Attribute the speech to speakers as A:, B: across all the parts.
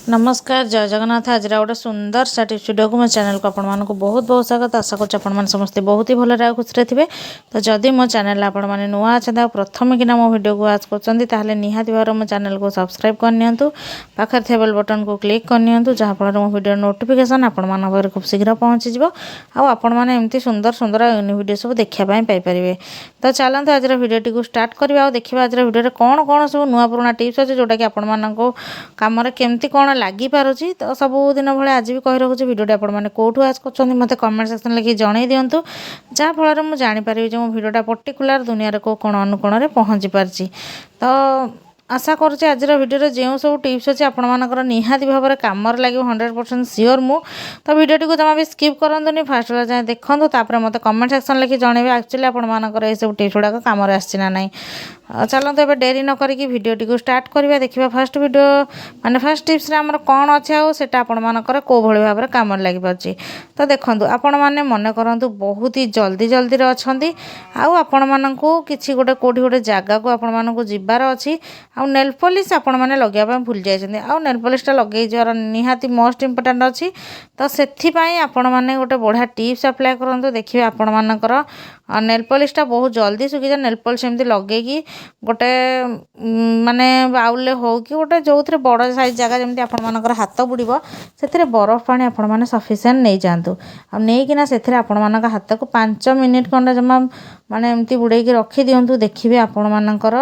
A: नमस्कार जय जगन्नाथ। आज गोटे सुंदर सा टिप्स वीडियो को मो चैनल को आपको बहुत बहुत स्वागत। आशा कर समस्ते बहुत ही भल खुशी थे। तो जदि मो चैनल आपने नुआ अच्छा प्रथम किना मो वीडियो को आज कर निहाती भाव मो चैनल को सब्सक्राइब करनी पाखे थे बेल बटन को क्लिक करनी जहाँफल मो वीडियो नोटिफिकेशन आप खूब शीघ्र पहुँची आपने सुंदर सुंदर वीडियो सब देखापी पारे। तो चलते आज वीडियो को स्टार्ट करवा देखा आज वीडियो कौन कौन सब नुआ पुराना टिप्स अच्छे जोटा कि आपम केमती कौन लगी पारुची। तो सबुदिन भाई आज भी कही रखुच्छी वीडियो आपने कौटू आज कर मत कमेंट सेक्शन लिखि जन दिंतु जहाँफल मुझे जानीपारि जो मो वीडियोटा पर्टिकुलर दुनिया को कौन अनुकोण में पहुँची पार्ची। तो आशा करुँच आज वीडियो जो सब टिप्स अच्छे आपर निहाती भाव में कम लगे 100% सियोर मु। तो वीडियो को जमा भी स्किप करंतुनी फास्ट जाए देखो तापर मत कमेंट सेक्शन लिखि जनइबे एक्चुअली आपर ये सब टिप्स गुड़ाक कम आसना ना। चलते एवं डेरी न करी वीडियो को स्टार्ट करवा देखा फास्ट वीडियो माने फास्ट टिप्स आमर कौन अच्छे आटा आपर कौ भाई भाव में कम लगी। तो देखो आपण मैंने मन करूँ बहुत ही जल्दी जल्दी अच्छा आपण मानक कि गोटे कौटी गोटे जगह को आपण मानक जबार अच्छी आउ नेल पॉलिश आपण मैंने लगे भूल जाइए आउ नेल पॉलिशटा लगे जर निहाती मोस्ट इम्पोर्टाट अच्छी। तो से आपण मैंने गोटे बढ़िया टिप्स अप्लाई करूँ देखिए आपण मानकर नेल पॉलिशटा बहुत जल्दी सुखी जाए। नेल पॉलिश एमती लगे गोटे माने बाउल हो कि गोटे जो थे बड़ साइज जगह जमी आपण मानकर हाथ बुड़ब से बरफ पानी आपण मैंने सफिसीयंट नहीं जातु आईकिना से आपण मान हाथ को 5 मिनिट खंडे जमा माने एमती बुड़े रखी दिंतु देखिए आपण मानकर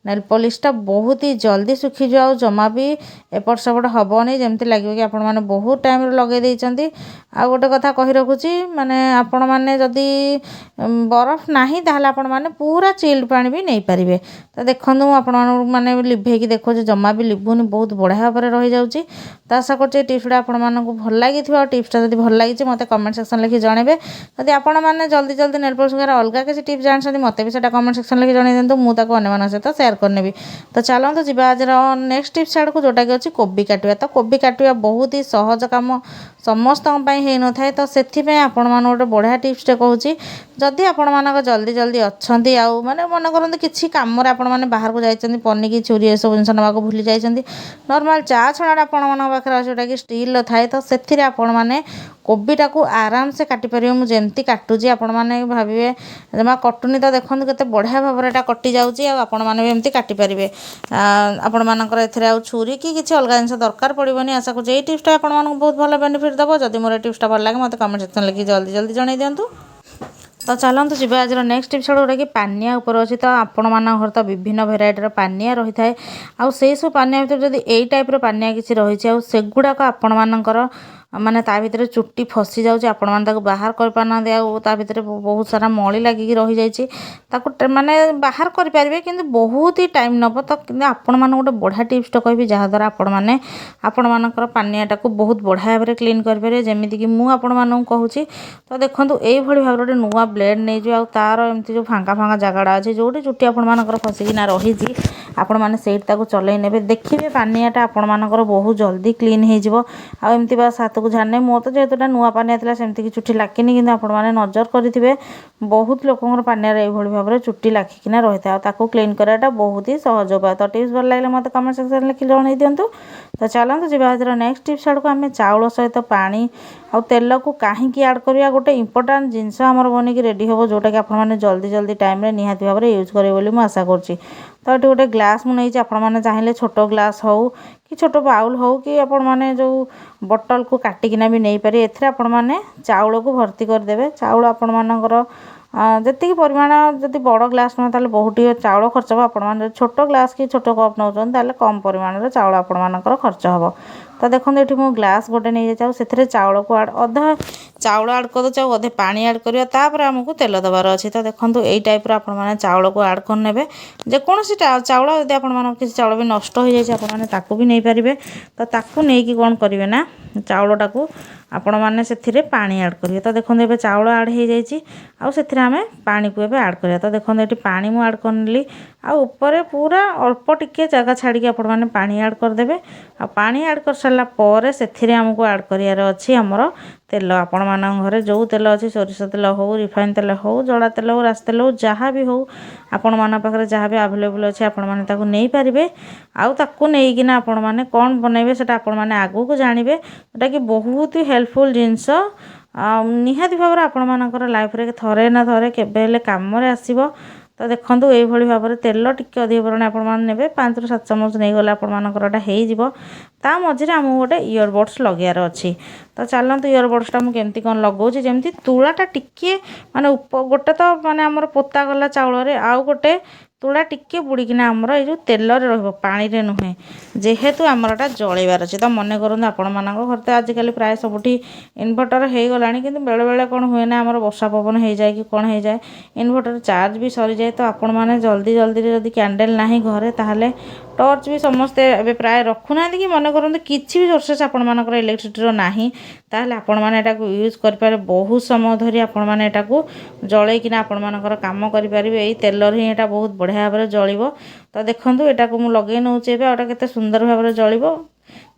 A: नेल पॉलिशटा बहुत ही जल्दी सुखी जाओ जमा भी एपट सेपट हेनी जमती लगे कि आपण मैंने बहुत टाइम लगे देइचंती। आ गोटे कथा कही रखुची माने आपण मैंने जदि बरफ नहीं ताहले आपण मैंने पूरा चिल्ड पानी भी नहीं पारिबे। तो देखो आपण मैंने लिभेकी देखो जमा भी लिभुनी बहुत बढ़िया भाव में रही जाऊँगी। तो आशा कर टिप्सटा आपण मानक भल लगी टिप्सटा जब भल लगी मत कमेंट सेक्शन लिखि जनइबे। जदि आपण मैंने जल्दी जल्दी नेल पॉलिश वगैरह अलग किसी टिप्स जानते मत भी से कमेंट सेक्शन लिखि जन दिंतु मुझे अन्य सहित सेयार करनेबी। तो चलते जी आज नेक्स्ट टिप्स आड़ को जोटा कि अच्छी कोबी काटिया। तो कोबी काटिया बहुत ही सहज कम समस्त हो न था। तो से आपण मान गोटे बढ़िया टिप्सटे कहूँ जदि आपण मानक जल्दी जल्दी अच्छा माने मन करते किसी कम मैंने बाहर को जाइए पनिकी छुरी ये सब जिन नाक भूली जाइए नॉर्मल चा छड़ा आपण पाखे जोटा कि स्टील थाए। तो से आपण मैंने कोबीटा को आराम से काटी पारे मुझे काटुची आपण मैंने भावे जमा कटुनी। तो देखो केते बढ़िया भाव में कटि जाऊँगी आपण मैंने भी एमती काटी पारे आपण मानकर ए छुरी कि किसी अलग जिन दरकार पड़ोनी। आशा कर टिप्सटा आपण मानक बहुत भल बेनिफिट देव। जदि मोर टिप्सटा भल लगे मत कमेंट सेक्शन लिखि जल्दी जल्दी जन दिंतु। तो चलते जी आज नेक्स्ट टिप्स जोटा कि पानिया उपर अच्छी। तो आपण मान घर तो विभिन्न भेराइटर पानिया रही थाए आउ से सब पानिया भीतर जदि एई टाइप पानिया किसी रही आउ सेगुड़ाक आपण मानकर माने ता भीतर चुट्टी फसी जाउची आपण माने ताको बाहर कर पाना दे आउ ता भीतर बहुत सारा मळी लागी रही जाइची ताको माने बाहर कर पारिबे किंतु बहुत ही टाइम नब। तो किंतु आपण मान गोटे बढ़िया टिप्स तो कहबी जहाँ द्वारा आपण माने आपण मानकर पानियाटा को बहुत बढ़िया भाव में क्लीन कर पारे जेमिति कि मु आपण मानक कहूची। तो देखंतु एई भली भाव रे नुवा ब्लेड नै जो आउ तार एमती जो फांका फांका जगहटा अछि जोटी चुट्टी आपण मानकर फसिकिना रहिची आपण माने सेट ताको चलै नेबे देखिबे पानियाटा आपण मानकर बहुत जल्दी क्लीन हो जिवो। आ एमती बस हाथ को झाने मोर तो जेहेतुटा नुआ पानिया थिला सेमती कि चुट्टी लागिनी किंतु आपण माने नजर करिथिबे बहुत लोकंर पानिया एई भली भाव रे चुट्टी लागिकिना रहिथा आ ताको क्लीन कराटा बहुत ही सहज उपाय। तो टिप्स भल लागले मते कमेंट सेक्शन लिखि जणाई दियंतु। तो चलंतु जी आज नेक्स्ट टिप्स आड़ को आम चाउल सहित पानी आउ तेल को कहीं ऐड करवा गोटे इंपोर्टाट जिनस आमर बनिकी रेडी हम जोटा कि आपने जल्दी जल्दी टाइम रे निहाती भाव में यूज करेंगे बोली मुझे आशा करुँची। तो ये गोटे ग्लास मुझे आपने चाहिए छोट ग्लास हो कि छोट बाउल हो कि आपण मैंने जो बटल को काटिकिना भी नहीं पारे एथरे आपण मैंने चाउल को भर्ती करदे। चाउल आपण मानकर जी परिमाण जब बड़ ग्लास नुह ताले बहुत चाउल खर्च हो। आपण छोट ग्लास कि छोट कप नौ कम परिमाण चाउल आपण मानकर खर्च हम। तो देखो ये मो ग्लास गोटे नहीं जाऊँ से चाउल को अधा चाउल आड कर दे अधे पानी आड करवा आमको तेल देवार अच्छी। तो देखो यही टाइप आप चाउल को आड कर ने जेकोसी चाउल यदि आप किसी चाउल भी नष्ट हो जाए ताकू भी नहीं पारे। तो ताकू नहीं कौन करेंगे ना चाउलटा को आपण मैंने से पानी आड करेंगे। तो देखो ये चाउल आड हो जाए आम पानी को एवं आड करा। तो देखो ये पानी मु आड करनी आपर पूरा अल्प टिके जगह छाड़ी आपण मैंने पानी आड करदे। आ पानी आड कर सारा पर से आमको आड करार अच्छी आमर तेल आपण मान घरे जो तेल अच्छी सोरिष तेल हो रिफाइन तेल हो जड़ा तेल हो रास तेल हो जहाँ भी हो आपण मान पाखे जहाँ भी आवेलेबल अच्छे आपण मैंने नहीं पारे आउ नहींकिना आपण मैंने कौन बनइबे से आपण मैंने आगू को जानवे जोटा कि बहुत ही हेल्पफुल जिनस निहाती भाव आपण मानकर लाइफ रे थरे ना थरे केबे काम आसो। तो देखो ये भाव में तेल टिके अधिक परिमाण आपने 5 ରୁ 7 ଚାମଚ नहीं गले आपंकर ता मझे आमको गोटे इयरबड्स लगार अच्छी। तो चलते इयरबड्सटा मुझे केमती कौन लगाऊँ जमी तुलाटा टिके माने गोटे तो माने आमर पोता गला चाउल आउ गोटे तुला टिके बुड़ीकिना आमर ये जो तेल पानी रे नुहे जेहेतु आमरटा जलैबार अच्छे। तो मन करूँ आपण मान घर तो आजिकल प्राय सबुठी इनभर्टर हो गला कि बेले बेले कौन हुए ना आमर वर्षा पवन हो जाए कि कौन हो जाए इनभर्टर चार्ज भी सरी जाए। तो आपण मैंने जल्दी जल्दी जब कैंडल ना घरे ताहले टर्च भी समस्ते ए प्राय रखुना कि मन करूँ किसी भी सोर्सेस आपर इलेक्ट्रिसिटी ना ताहले आपण मैंने यूज करें बहुत समय धरी आपण मैंने जलैकिना आपण मानकर काम करें यही तेल ही यहाँ बहुत बढ़िया भाव में जलिब। तो देखो यहाँ को मुझे लगे नौचे के सुंदर भाव में जलिब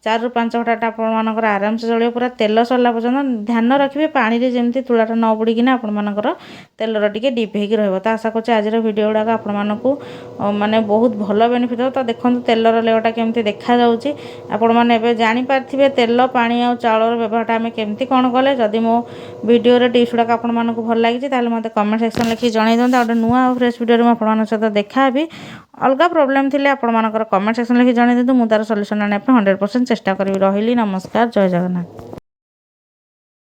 A: 4 ରୁ 5 घंटा आपर आराम से जलियो पूरा तेल सरला पर्यटन ध्यान रखिए पानी रे जमी तुलाटा न बुड़ीकिना आपर तेलर टिके डीप हो। तो आशा कर आज वीडियो गुड़ाक आपण माने बहुत भल बेनिफिट हो। तो देखो तेलर लेवटा केमती देखा जाउची आपण माने जानीपारे तेल पानी आ चाउर व्यवहारटा आम केमती कौन कले जदि मो वीडियो टिप्स गुड़ाक आपण मानक भल लगी ताले मते कमेंट सेक्शन लिखि जणाई दियंतु। गोटे नुआ फ्रेश वीडियो आपण सहित देखा भी अलग प्रॉब्लम थिले आपण मानकर कमेंट सेक्शन लिखि जणाई दियंतु। मु तार सॉल्यूशन आने 100% चेष्टा करी। रही नमस्कार जय जगन्नाथ।